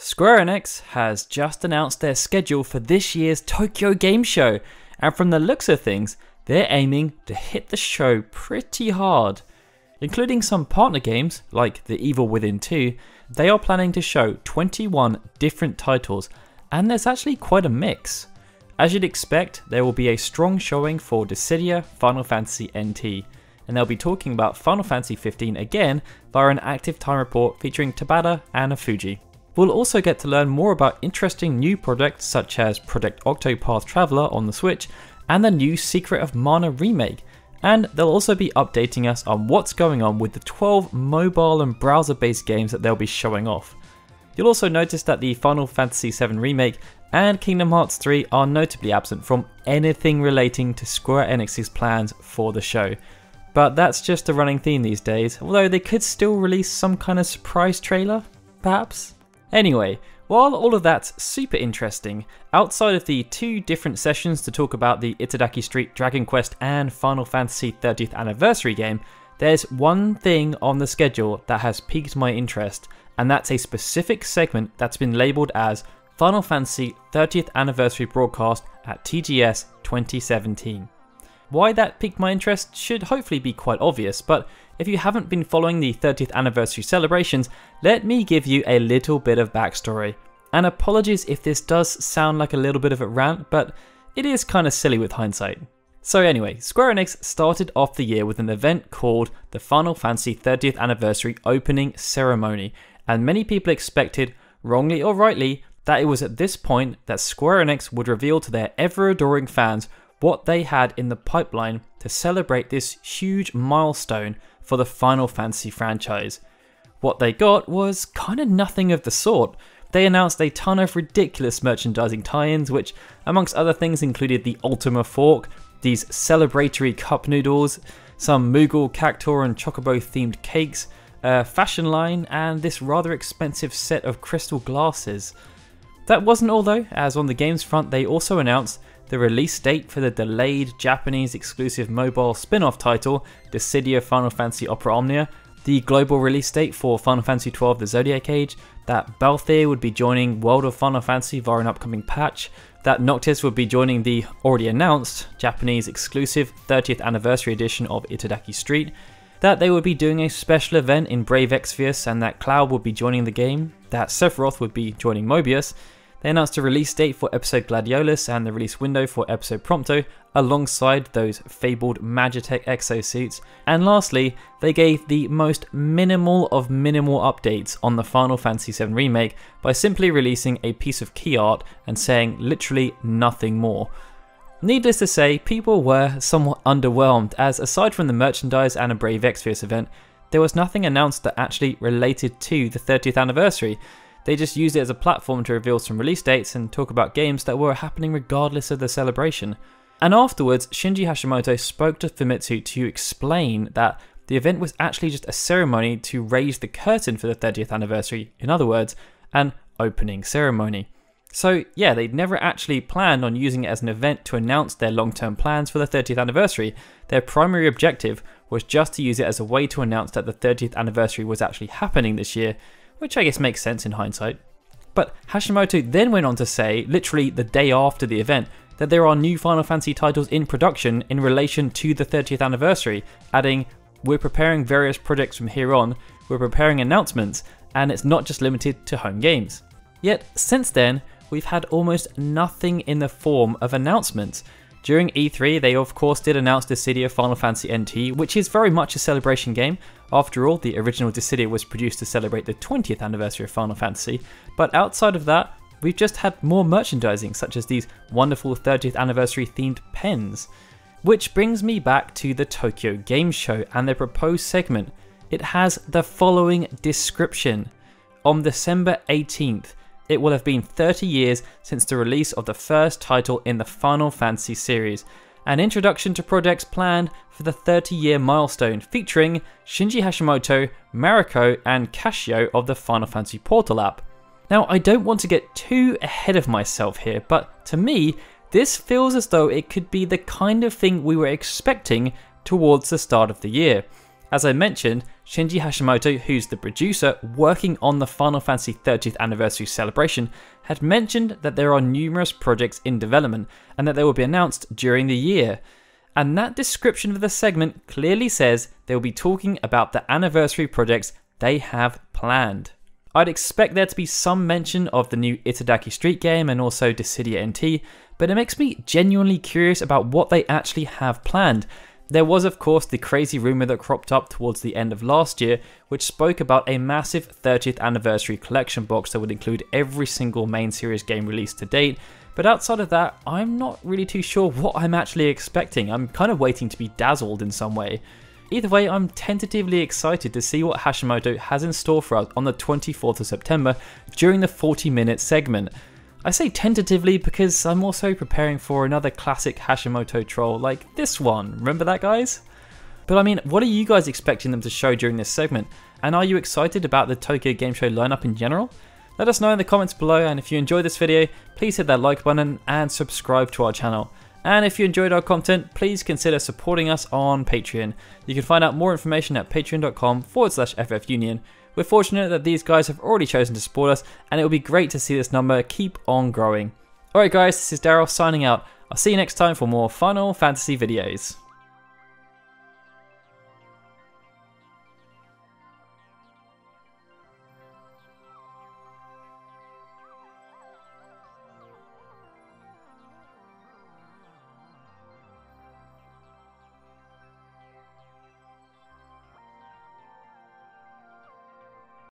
Square Enix has just announced their schedule for this year's Tokyo Game Show, and from the looks of things, they're aiming to hit the show pretty hard. Including some partner games, like The Evil Within 2, they are planning to show 21 different titles, and there's actually quite a mix. As you'd expect, there will be a strong showing for Dissidia Final Fantasy NT, and they'll be talking about Final Fantasy 15 again via an active time report featuring Tabata and Afuji. We'll also get to learn more about interesting new projects such as Project Octopath Traveler on the Switch and the new Secret of Mana remake, and they'll also be updating us on what's going on with the 12 mobile and browser based games that they'll be showing off. You'll also notice that the Final Fantasy VII remake and Kingdom Hearts 3 are notably absent from anything relating to Square Enix's plans for the show. But that's just a running theme these days, although they could still release some kind of surprise trailer, perhaps? Anyway, while all of that's super interesting, outside of the two different sessions to talk about the Itadaki Street Dragon Quest and Final Fantasy 30th Anniversary game, there's one thing on the schedule that has piqued my interest, and that's a specific segment that's been labelled as Final Fantasy 30th Anniversary Broadcast at TGS 2017. Why that piqued my interest should hopefully be quite obvious, but if you haven't been following the 30th anniversary celebrations, let me give you a little bit of backstory. And apologies if this does sound like a little bit of a rant, but it is kind of silly with hindsight. So anyway, Square Enix started off the year with an event called the Final Fantasy 30th Anniversary Opening Ceremony, and many people expected, wrongly or rightly, that it was at this point that Square Enix would reveal to their ever-adoring fans what they had in the pipeline to celebrate this huge milestone for the Final Fantasy franchise. What they got was kind of nothing of the sort. They announced a ton of ridiculous merchandising tie-ins, which amongst other things included the Ultima Fork, these celebratory cup noodles, some Moogle, Cactuar and Chocobo themed cakes, a fashion line, and this rather expensive set of crystal glasses. That wasn't all though, as on the games front they also announced the release date for the delayed Japanese exclusive mobile spin-off title, Dissidia Final Fantasy Opera Omnia, the global release date for Final Fantasy XII The Zodiac Age, that Balthier would be joining World of Final Fantasy via an upcoming patch, that Noctis would be joining the already announced Japanese exclusive 30th Anniversary edition of Itadaki Street, that they would be doing a special event in Brave Exvius and that Cloud would be joining the game, that Sephiroth would be joining Mobius. They announced a release date for episode Gladiolus and the release window for episode Prompto, alongside those fabled Magitech exosuits. And lastly, they gave the most minimal of minimal updates on the Final Fantasy VII Remake by simply releasing a piece of key art and saying literally nothing more. Needless to say, people were somewhat underwhelmed, as aside from the merchandise and a Brave Exvius event, there was nothing announced that actually related to the 30th anniversary. They just used it as a platform to reveal some release dates and talk about games that were happening regardless of the celebration. And afterwards, Shinji Hashimoto spoke to Famitsu to explain that the event was actually just a ceremony to raise the curtain for the 30th anniversary, in other words, an opening ceremony. So yeah, they'd never actually planned on using it as an event to announce their long-term plans for the 30th anniversary. Their primary objective was just to use it as a way to announce that the 30th anniversary was actually happening this year, which I guess makes sense in hindsight. But Hashimoto then went on to say, literally the day after the event, that there are new Final Fantasy titles in production in relation to the 30th anniversary, adding, "We're preparing various projects from here on, we're preparing announcements, and it's not just limited to home games." Yet, since then, we've had almost nothing in the form of announcements. During E3, they of course did announce Dissidia Final Fantasy NT, which is very much a celebration game. After all, the original Dissidia was produced to celebrate the 20th anniversary of Final Fantasy, but outside of that, we've just had more merchandising, such as these wonderful 30th anniversary themed pens. Which brings me back to the Tokyo Game Show and their proposed segment. It has the following description. On December 18th, it will have been 30 years since the release of the first title in the Final Fantasy series. An introduction to projects planned for the 30-year milestone, featuring Shinji Hashimoto, Mariko, and Casio of the Final Fantasy Portal app. Now, I don't want to get too ahead of myself here, but to me, this feels as though it could be the kind of thing we were expecting towards the start of the year. As I mentioned, Shinji Hashimoto, who's the producer working on the Final Fantasy 30th anniversary celebration, had mentioned that there are numerous projects in development and that they will be announced during the year. And that description of the segment clearly says they will be talking about the anniversary projects they have planned. I'd expect there to be some mention of the new Itadaki Street game and also Dissidia NT, but it makes me genuinely curious about what they actually have planned. There was of course the crazy rumour that cropped up towards the end of last year, which spoke about a massive 30th anniversary collection box that would include every single main series game released to date, but outside of that, I'm not really too sure what I'm actually expecting. I'm kind of waiting to be dazzled in some way. Either way, I'm tentatively excited to see what Hashimoto has in store for us on the 24th of September during the 40-minute segment. I say tentatively because I'm also preparing for another classic Hashimoto troll like this one. Remember that, guys? But I mean, what are you guys expecting them to show during this segment? And are you excited about the Tokyo Game Show lineup in general? Let us know in the comments below, and if you enjoyed this video, please hit that like button and subscribe to our channel. And if you enjoyed our content, please consider supporting us on Patreon. You can find out more information at patreon.com/ffunion. We're fortunate that these guys have already chosen to support us, and it will be great to see this number keep on growing. Alright guys, this is Daryl signing out. I'll see you next time for more Final Fantasy videos.